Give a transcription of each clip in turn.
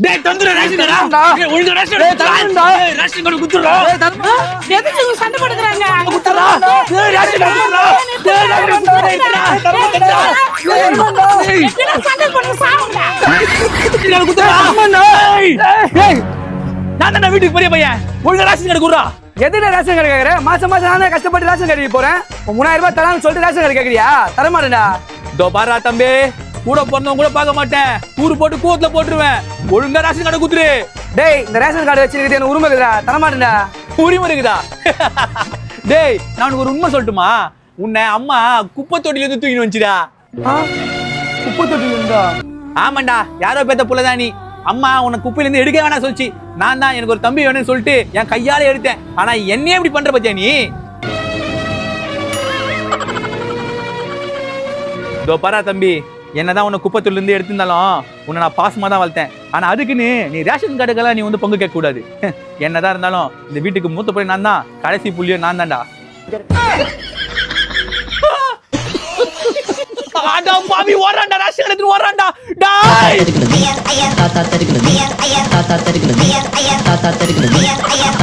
டேய் தந்துற ரேஷன் கடா ஒழுங்கா ration தந்துடா ration கடை குத்துறா எதுக்கு இவங்க சண்டை போடுறாங்க குத்துறா டேய் ரேஷன் கடா டேய் ரேஷன் கடா என்ன சண்டை போடுற சாவுடா டேய் குத்துறா டேய் நான் தான் வீட்டுக்கு பெரிய பையன் ஒழுங்கா ரேஷன் கடை குறா எதுல ரேஷன் கடை கேக்குற மாசம் நானே கஷ்டப்பட்டு ரேஷன் கடைக்கு போறேன் 3000 ரூபாய் தரான்னு சொல்லிட்டு ரேஷன் கடை கேக்குறியா தர மாட்டேன்டா இதோ பாரா தம்பி கூட பிறந்தவங்க கூட பார்க்க மாட்டேன் கூறு போட்டு கூத்துல போட்டுருவேன் ஒழுங்கா ரேஷன் கடை குத்துரு டேய் இந்த ரேஷன் கார்டு வச்சிருக்கிறது எனக்கு உரிமை இருக்குதா தர மாட்டேன்டா உரிமை இருக்குதா டேய் நான் ஒரு உண்மை சொல்லட்டுமா உன்னை அம்மா குப்பை தொட்டில இருந்து தூக்கிட்டு வந்துச்சுடா குப்பை தொட்டில இருந்தா ஆமாண்டா யாரோ பேத்த புள்ளதான் நீ அம்மா உன்னை குப்பையில இருந்து எடுக்க வேணாம் சொல்லிச்சு நான் தான் எனக்கு ஒரு தம்பி வேணும்னு சொல்லிட்டு என் கையால எடுத்தேன் ஆனா என்னையே இப்படி பண்ற பத்தியா நீ இதோ பாரா தம்பி என்னதான் உன்னை குப்பத்துல இருந்து எடுத்திருந்தாலும் உன்னை நான் பாசமா தான் வளர்த்தேன் ஆனா அதுக்குன்னு நீ ரேஷன் கார்டுக்கெல்லாம் நீ வந்து பங்கு கேட்க கூடாது என்னதான் இருந்தாலும் இந்த வீட்டுக்கு மூத்த போய் நான் தான் கடைசி புள்ளியோ நான் தான்டா ஆடா பாவி ஓடுறான்டா ரேஷன் எடுத்து ஓடுறான்டா டேய் தாத்தா தரிக்கிறது தாத்தா தரிக்கிறது தாத்தா தரிக்கிறது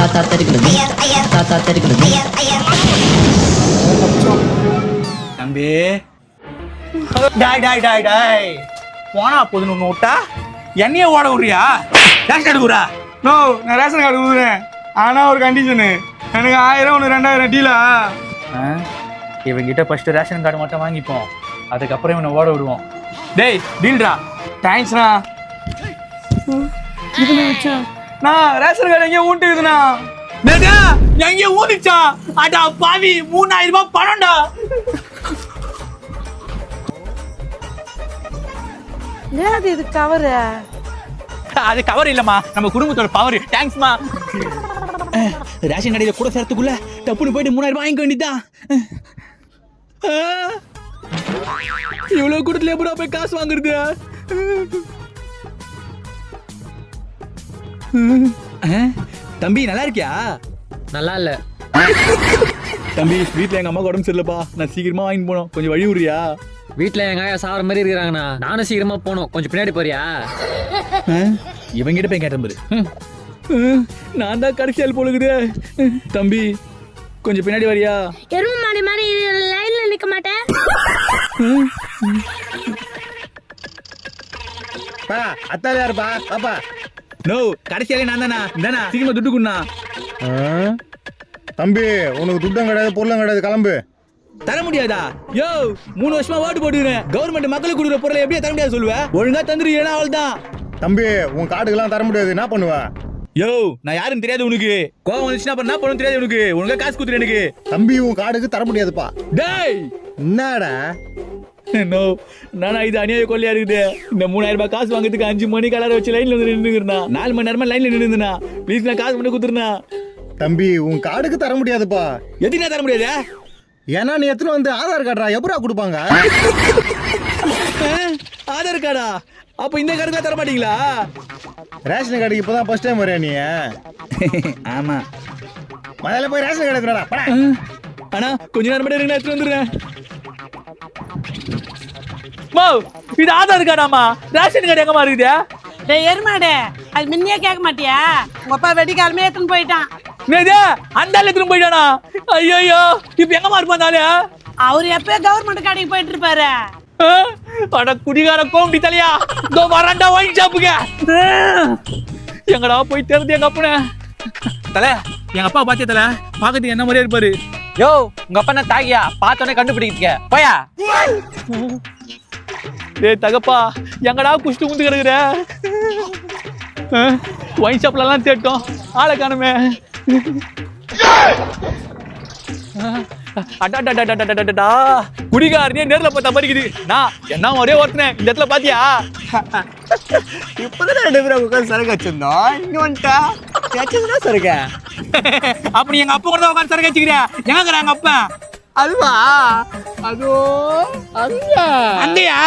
தாத்தா தரிக்கிறது தாத்தா தரிக்கிறது தம்பி டாய் டாய் டாய் டாய் போனா போதுன்னு ஒன்று விட்டா என்னையே ஓட விடுறியா ரேஷன் எடுக்குறா நோ நான் ரேஷன் கார்டு கொடுக்குறேன் ஆனா ஒரு கண்டிஷனு எனக்கு 1000 ஒன்று 2000 டீலா இவங்கிட்ட ஃபர்ஸ்ட் ரேஷன் கார்டு மட்டும் வாங்கிப்போம் அதுக்கப்புறம் இவனை ஓட விடுவோம் டேய் டீல்ரா தேங்க்ஸ்ண்ணா நான் ரேஷன் கார்டு எங்கேயும் ஊட்டுக்குதுண்ணா எங்கேயும் ஊதிச்சா அடா பாவி 3000 ரூபாய் பணம்டா ஏது இது கவரு அது கவர் இல்லம்மா நம்ம குடும்பத்தோட பவர் தேங்க்ஸ்மா ரேஷன் கடையில கூட சேர்த்துக்குள்ள டப்புன்னு போயிட்டு 3000 ரூபாய் வாங்கிக்க வேண்டியதான் இவ்வளவு கூட்டத்துல எப்படா போய் காசு வாங்குறது தம்பி நல்லா இருக்கியா நல்லா இல்ல தம்பி வீட்டுல எங்க அம்மா உடம்பு சரியில்லப்பா நான் சீக்கிரமா வாங்கிட்டு போனோம் கொஞ்சம் வழி விடுறியா வீட்டுல எங்க ஆயா சாவர மாதிரி இருக்கிறாங்கண்ணா நானும் சீக்கிரமா போனோம் கொஞ்சம் பின்னாடி போறியா இவங்கிட்ட போய் கேட்டேன் பாரு நான் தான் கடைசியால் போலுக்குது தம்பி கொஞ்சம் பின்னாடி வரியா எருமை மாடி மாதிரி லைன்ல நிக்க மாட்டேன் அத்தாலே யாருப்பா பாப்பா நோ கடைசியாலே நான் தானா இந்தானா சீக்கிரமா துட்டு குண்ணா தம்பி உனக்கு துட்டம் கிடையாது பொருளும் கிடையாது கிளம்பு தர முடியாதா யோ 3 வருஷமா ஓட்டு போட்டுக்கிறேன் கவர்மெண்ட் மக்களுக்கு கொடுக்குற பொருளை எப்படியா தர முடியாது சொல்லுவேன் ஒழுங்கா தந்துருக்கா அவள் தான் தம்பி உன் கார்டுக்கெல்லாம் தர முடியாது என்ன பண்ணுவ யோ நான் யாருன்னு தெரியாது உனக்கு கோவம் வந்துச்சுன்னா அப்புறம் என்ன பண்ணணும் தெரியாது உனக்கு ஒழுங்கா காசு கொடுத்துரு எனக்கு தம்பி உன் கார்டுக்கு தர முடியாதுப்பா டேய் என்னடா நோ நானா இது அநியாய கொள்ளையா இருக்குது இந்த 3000 ரூபாய் காசு வாங்குறதுக்கு 5 மணி கலரை வச்சு லைன்ல வந்து நின்றுக்கிறா 4 மணி நேரமா லைன்ல நின்றுனா ப்ளீஸ் நான் காசு பண்ணி கொடுத்துருனா தம்பி உன் கார்டுக்கு தர முடியாதுப்பா எதுக்கு நான் தர முடியாது ஏன்னா நீ எத்தனை வந்து ஆதார் கார்டா எப்படா கொடுப்பாங்க ஆதார் கார்டா அப்ப இந்த கார்டுக்கு தர மாட்டீங்களா ரேஷன் கார்டுக்கு இப்பதான் ஃபர்ஸ்ட் டைம் வரையா நீ ஆமா முதல்ல போய் ரேஷன் கார்டு எடுத்துடா அண்ணா கொஞ்ச நேரம் மட்டும் இருங்க எடுத்து வந்துடுறேன் மா இது ஆதார் கார்டாமா ரேஷன் கார்டு எங்கம்மா இருக்குது டேய் எருமாடே அது முன்னையே கேட்க மாட்டியா உங்க அப்பா வெடிக்காலமே எடுத்துன்னு போயிட்டான் நேதே அந்த எடுத்துட்டு போயிட்டானா ஐயோ இப்ப எங்கம்மா இருப்பாந்தாலே அவர் எப்போ கவர்மெண்ட் கடைக்கு போயிட்டு இருப்பாரு அட குடிகார கோம்பி தலையா இதோ வரண்டா ஒயின் ஷாப்புக்கு எங்கடா போய் தேர்ந்து எங்க அப்பனே தலை எங்க அப்பா பாத்தியா தலை பாக்கிறதுக்கு என்ன மாதிரியா இருப்பாரு யோ உங்க அப்பா என்ன தாகியா பார்த்தோன்னே கண்டுபிடிக்க போயா டேய் தகப்பா எங்கடா குஷ்டு முந்து கிடக்குற ஒயின் ஷாப்ல எல்லாம் தேட்டோம் ஆளை காணுமே குடிகாரனே நேர்ல பார்த்தா மாதிரி நான் என்ன ஒரே ஒருத்தனே இந்த இடத்துல பாத்தியா இப்பதான் 2 பேரும் உட்காந்து சரக்கு வச்சிருந்தோம் இங்க வந்துட்டா கேட்சதுதான் சரக்க அப்படி எங்க அப்பா கூட தான் உட்காந்து சரக்கு வச்சுக்கிறேன் எங்க எங்க அப்பா அதுவா அதோ அண்டையா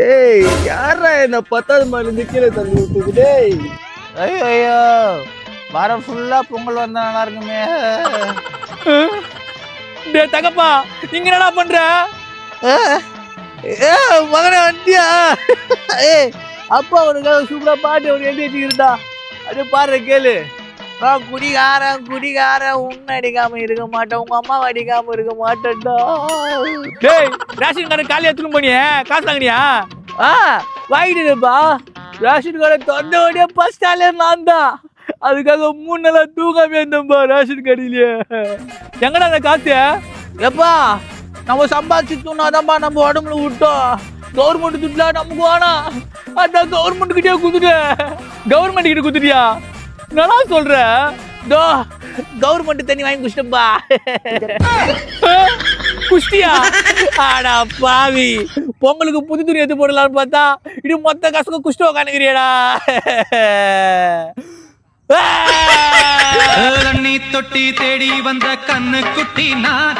ஏய் யாரா என்ன 10வது மாடில கீழே தள்ளி விட்டுது டேய் ஐயோ வாரம் ஃபுல்லா பொங்கல் வந்தா நல்லா இருக்குமே டேய் தகப்பா நீங்க என்னடா பண்ற மகனே வண்டியா ஏய் அப்பா உனக்காக சூப்பரா பாட்டு ஒரு எழுதி வச்சுக்கிட்டா அப்படியே பாடுற கேளு. நான் குடிகாரன் உன்னை அடிக்காம இருக்க மாட்டேன், உங்க அம்மா அடிக்காம இருக்க மாட்டேன்டா. டேய் ரேஷன் கார்டு காலையில எடுத்துன்னு போனியே, காசு வாங்கினியா? வாங்கிடுப்பா. ரேஷன் கார்டை தொந்த உடனே ஃபர்ஸ்ட் ஆளே நான் தான். அதுக்காக 3 நாளா தூங்காம இருந்தேன்பா ரேஷன் கடையிலேயே. எங்கடா அந்த காசு? எப்பா நம்ம சம்பாதிச்சு தூணாதான்பா நம்ம உடம்புல விட்டோம். கவர்மெண்ட் துட்டுலாம் நமக்கு வேணாம், அதான் கவர்மெண்ட் கிட்டே குடுத்துட்டேன். கவர்மெண்ட் கிட்ட குடுத்துட்டியா? நல்லா சொல்ற. கவர்மெண்ட் தண்ணி வாங்கி குடிச்சிட்டப்பா. குஷ்டியா? ஆடா பாவி, பொங்கலுக்கு புது துணி எடுத்து போடலாம்னு பார்த்தா இது மொத்த கசக்க குஷ்டம் உட்காந்துக்கிறியடா. தண்ணி தொட்டி தேடி வந்த கண்ணு குட்டி நான்